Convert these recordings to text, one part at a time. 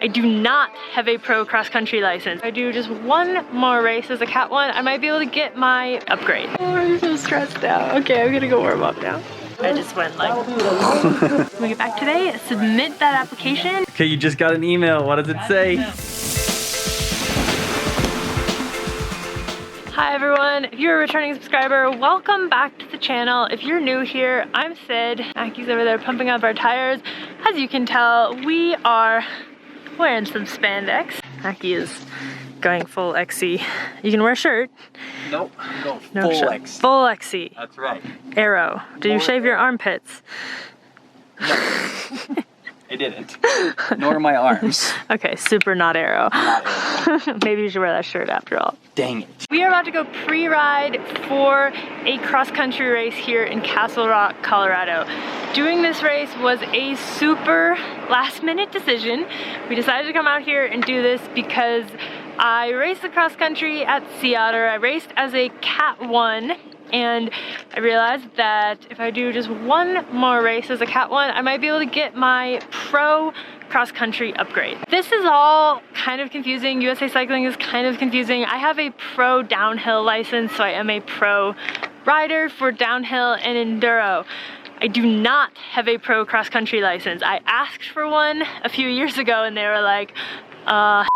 I do not have a pro cross-country license. If I do just one more race as a Cat 1, I might be able to get my upgrade. Oh, I'm so stressed out. Okay, I'm gonna go warm up now. I just went like, when we get back today, submit that application. Okay, you just got an email. What does it say? Hi everyone, if you're a returning subscriber, welcome back to the channel. If you're new here, I'm Sid. Mackie's over there pumping up our tires. As you can tell, we are wearing some spandex. Mackie is going full XC. You can wear a shirt. Nope, go No full shirt. X. Full XC. That's right. Arrow. Did you shave your armpits? No. I didn't. Nor my arms. Okay, super not arrow. Not arrow. Maybe you should wear that shirt after all. Dang it. We are about to go pre-ride for a cross-country race here in Castle Rock, Colorado. Doing this race was a super last-minute decision. We decided to come out here and do this because I raced the cross-country at Sea Otter. I raced as a Cat 1. And I realized that if I do just one more race as a Cat 1, I might be able to get my pro cross-country upgrade. This is all kind of confusing. USA Cycling is kind of confusing. I have a pro downhill license, so I am a pro rider for downhill and enduro. I do not have a pro cross-country license. I asked for one a few years ago and they were like, nah.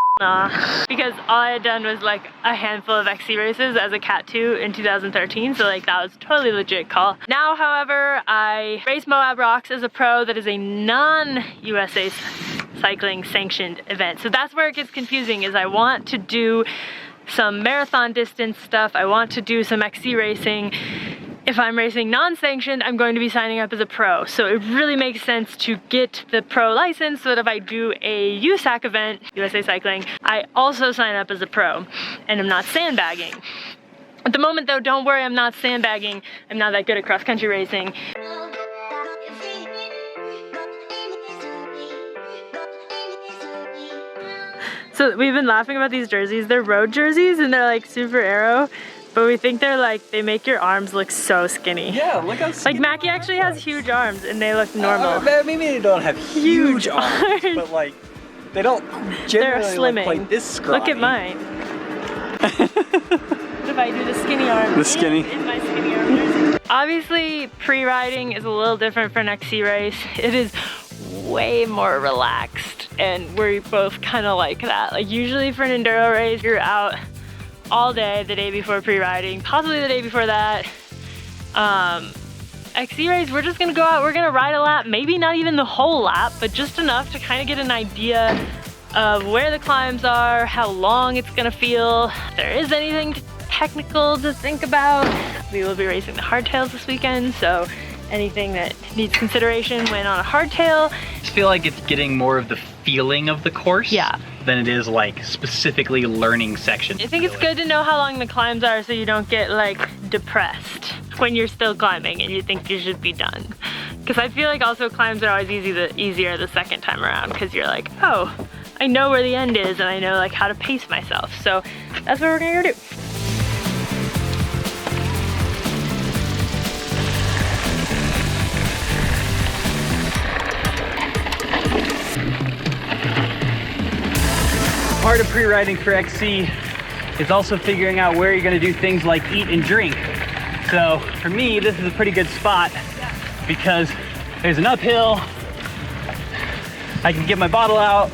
Because all I had done was like a handful of XC races as a Cat 2 in 2013, so like that was a totally legit call. Now, however, I race Moab Rocks as a pro that is a non-USA Cycling sanctioned event. So that's where it gets confusing, is I want to do some marathon distance stuff, I want to do some XC racing. If I'm racing non-sanctioned, I'm going to be signing up as a pro. So it really makes sense to get the pro license so that if I do a USAC event, USA Cycling, I also sign up as a pro and I'm not sandbagging. At the moment though, don't worry, I'm not sandbagging. I'm not that good at cross-country racing. So we've been laughing about these jerseys. They're road jerseys and they're like super arrow. But we think they're like, they make your arms look so skinny. Yeah, look how skinny. Like Mackie actually has huge arms and they look normal. Maybe they don't have huge arms, but like, they don't generally look like this scrawny. Look at mine. What if I do the skinny arm? The skinny? In my skinny arm jersey. Obviously, pre-riding is a little different for an XC race. It is way more relaxed and we both kind of like that. Like usually for an enduro race, you're out all day the day before pre-riding, possibly the day before that. XC race, we're just gonna go out, we're gonna ride a lap, maybe not even the whole lap, but just enough to kind of get an idea of where the climbs are, how long it's gonna feel. If there is anything technical to think about, we will be racing the hardtails this weekend, so anything that needs consideration when on a hardtail. I just feel like it's getting more of the feeling of the course. Yeah. Than it is like specifically learning sections. I think it's good to know how long the climbs are so you don't get like depressed when you're still climbing and you think you should be done. Because I feel like also climbs are always easier the second time around because you're like, oh, I know where the end is and I know like how to pace myself. So that's what we're gonna go do. Part of pre-riding for XC is also figuring out where you're gonna do things like eat and drink. So for me, this is a pretty good spot because there's an uphill. I can get my bottle out,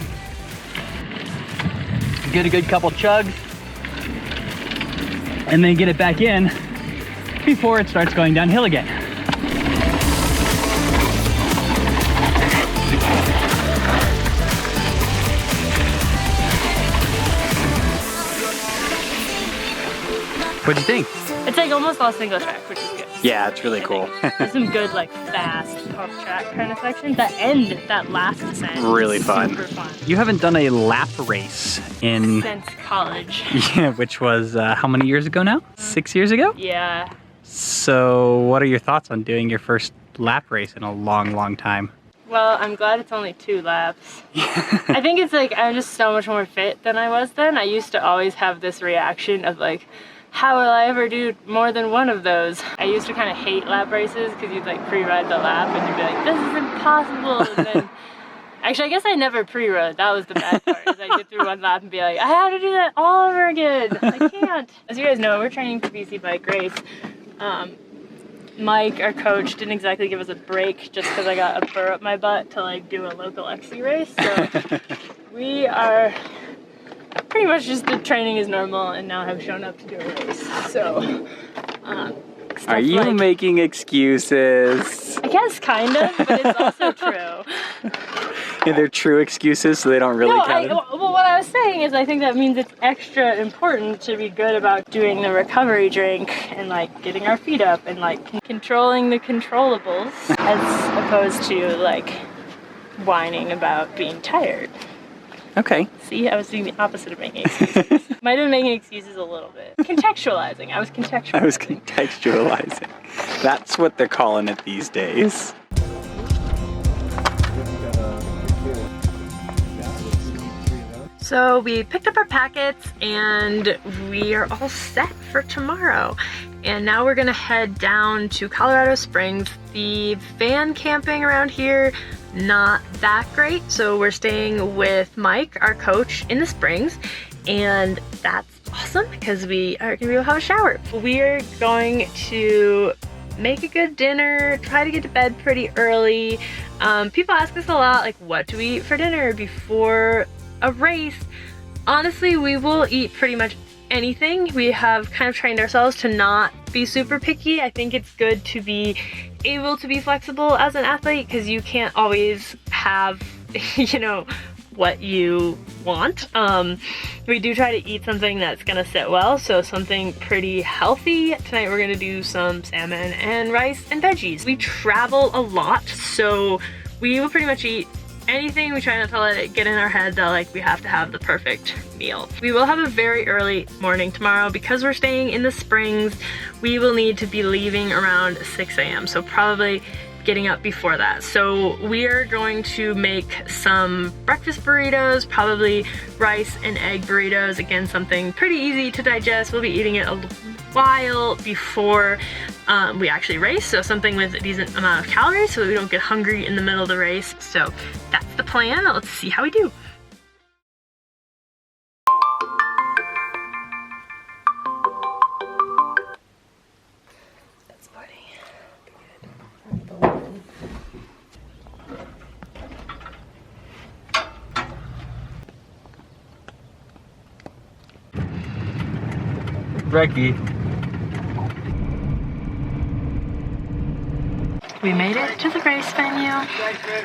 get a good couple chugs, and then get it back in before it starts going downhill again. What'd you think? It's like almost all single track, which is good. Yeah, it's really cool. There's some good like fast off track kind of sections. That end, that last descent, really fun. Super fun. You haven't done a lap race in since college. Yeah, which was how many years ago now? 6 years ago? Yeah. So what are your thoughts on doing your first lap race in a long time? Well, I'm glad it's only 2 laps. I think it's like I'm just so much more fit than I was then. I used to always have this reaction of like, how will I ever do more than one of those? I used to kind of hate lap races because you'd like pre-ride the lap and you'd be like, this is impossible. And then Actually, I guess I never pre-rode. That was the bad part, is I get through one lap and be like, I have to do that all over again. I can't. As you guys know, we're training for BC bike race. Mike, our coach, didn't exactly give us a break just because I got a burr up my butt to like do a local XC race. So we are pretty much just the training is normal and now have shown up to do a race. So, are you like, making excuses? I guess kind of, but it's also true. Yeah, they're true excuses, so they don't really count. Well, what I was saying is I think that means it's extra important to be good about doing the recovery drink and like getting our feet up and like controlling the controllables as opposed to like whining about being tired. Okay. See, I was doing the opposite of making excuses. Might have been making excuses a little bit. Contextualizing. I was contextualizing. That's what they're calling it these days. So we picked up our packets and we are all set for tomorrow. And now we're gonna head down to Colorado Springs. The van camping around here, not that great. So we're staying with Mike, our coach, in the Springs. And that's awesome because we are gonna be able to have a shower. We are going to make a good dinner, try to get to bed pretty early. People ask us a lot, like, what do we eat for dinner before a race? Honestly, we will eat pretty much anything. We have kind of trained ourselves to not be super picky. I think it's good to be able to be flexible as an athlete because you can't always have, you know, what you want. We do try to eat something that's gonna sit well, so something pretty healthy. Tonight we're gonna do some salmon and rice and veggies. We travel a lot, so we will pretty much eat anything. We try not to let it get in our head that like we have to have the perfect meal. We will have a very early morning tomorrow because we're staying in the Springs. We will need to be leaving around 6 a.m. so probably getting up before that. So we are going to make some breakfast burritos, probably rice and egg burritos. Again, something pretty easy to digest. We'll be eating it a while before we actually race, so something with a decent amount of calories so that we don't get hungry in the middle of the race. So that's the plan. Let's see how we do. That's funny. Brekkie. We made it to the race venue.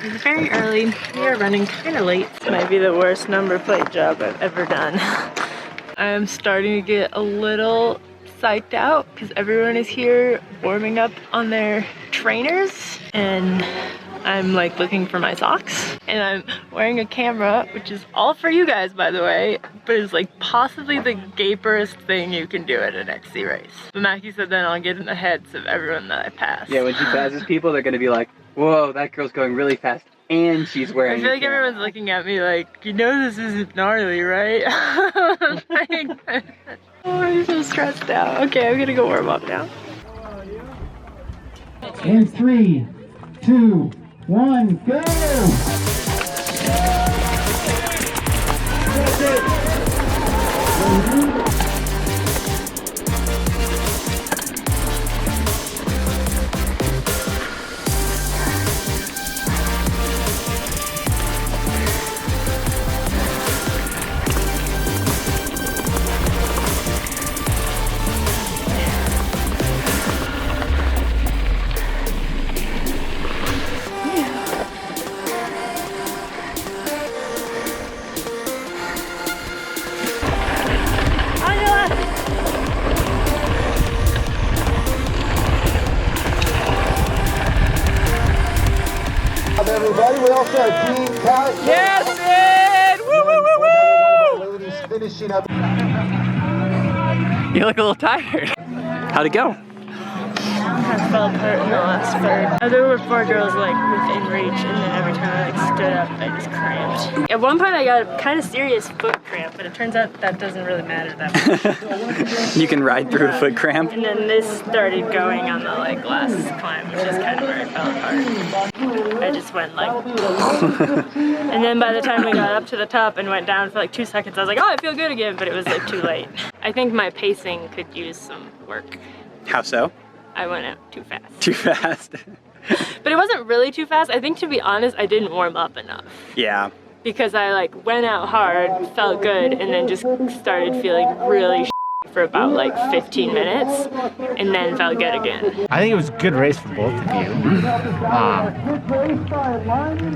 It was very early. We are running kind of late. This might be the worst number plate job I've ever done. I am starting to get a little psyched out because everyone is here warming up on their trainers and I'm like looking for my socks and I'm wearing a camera, which is all for you guys, by the way, but it's like possibly the gaperest thing you can do at an XC race. But Mackie said then I'll get in the heads of everyone that I pass. Yeah, when she passes people, they're gonna be like, whoa, that girl's going really fast and she's wearing I feel like everyone's looking at me like, you know this isn't gnarly, right? Like, oh, I'm so stressed out. Okay, I'm gonna go warm up now. In 3, 2, 1, go! That's it. Everybody, we also have Team Cat. Yes, man! Woo, woo, woo, woo! Ladies finishing up. You look a little tired. How'd it go? kind of fell apart in the last third. There were 4 girls like within reach, and then every time I like stood up, I just cramped. At one point I got a kind of serious foot cramp, but it turns out that doesn't really matter that much. You can ride through a foot cramp. And then this started going on the like last climb, which is kind of where it fell apart. I just went like, and then by the time we got up to the top and went down for like 2 seconds, I was like, oh, I feel good again, but it was like too late. I think my pacing could use some work. How so? I went out too fast. Too fast. But it wasn't really too fast. I think, to be honest, I didn't warm up enough. Yeah. Because I like went out hard, felt good, and then just started feeling really for about like 15 minutes, and then felt good again. I think it was a good race for both of you.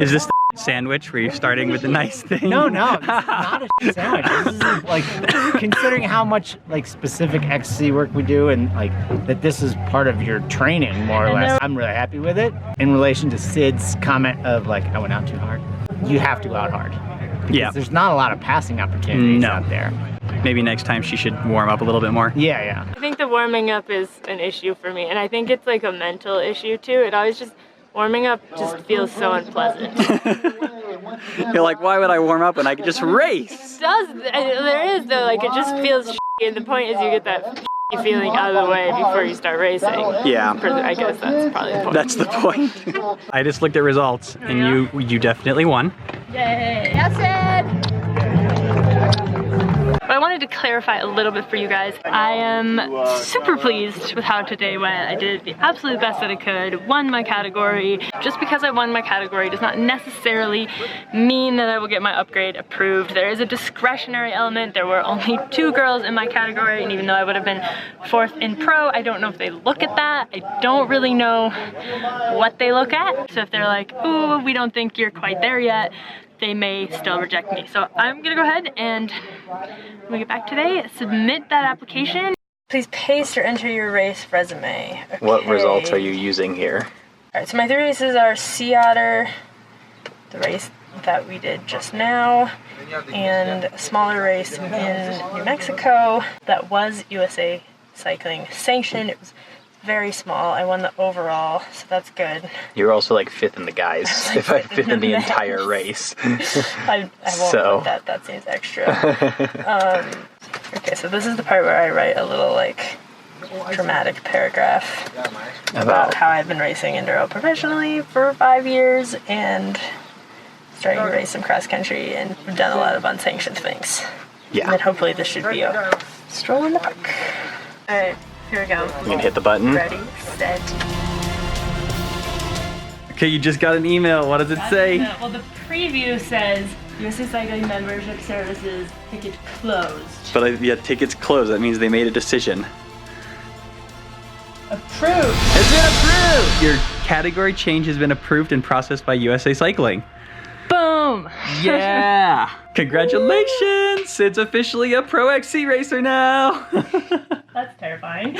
Is this the sandwich where you're starting with the nice thing? No, this is not a sandwich. This is like, considering how much like specific XC work we do, and like that this is part of your training more or less. I'm really happy with it. In relation to Sid's comment of like, I went out too hard. You have to go out hard. Because there's not a lot of passing opportunities out there. Maybe next time she should warm up a little bit more. Yeah. I think the warming up is an issue for me, and I think it's like a mental issue too. It always just, warming up just feels so unpleasant. You're like, why would I warm up when I could just race? It does, there is though, like it just feels shitty, and the point is you get that feeling out of the way before you start racing. Yeah. I guess that's probably the point. That's the point. I just looked at results, and you definitely won. Yay! Yes, Ed! But I wanted to clarify a little bit for you guys. I am super pleased with how today went. I did the absolute best that I could, won my category. Just because I won my category does not necessarily mean that I will get my upgrade approved. There is a discretionary element. There were only 2 girls in my category, and even though I would have been 4th in pro, I don't know if they look at that. I don't really know what they look at. So if they're like, ooh, we don't think you're quite there yet, they may still reject me. So I'm gonna go ahead and when we get back today, submit that application. Please paste or enter your race resume. Okay. What results are you using here? Alright, so my 3 races are Sea Otter, the race that we did just now, and a smaller race in New Mexico that was USA Cycling sanctioned. It was very small. I won the overall, so that's good. You're also like 5th in the guys, if I'm 5th in the entire race. I won't put that. That seems extra. Okay, so this is the part where I write a little like dramatic paragraph about how I've been racing enduro professionally for 5 years and starting to race some cross country, and we've done a lot of unsanctioned things. Yeah. And hopefully this should be a stroll in the park. All right. Here we go. You can hit the button. Ready, set. Okay, you just got an email. What does it say? Well, the preview says USA Cycling membership services ticket closed. But yeah, tickets closed. That means they made a decision. Approved. It's been approved! Your category change has been approved and processed by USA Cycling. Boom! Yeah! Congratulations! It's officially a Pro XC racer now! That's terrifying.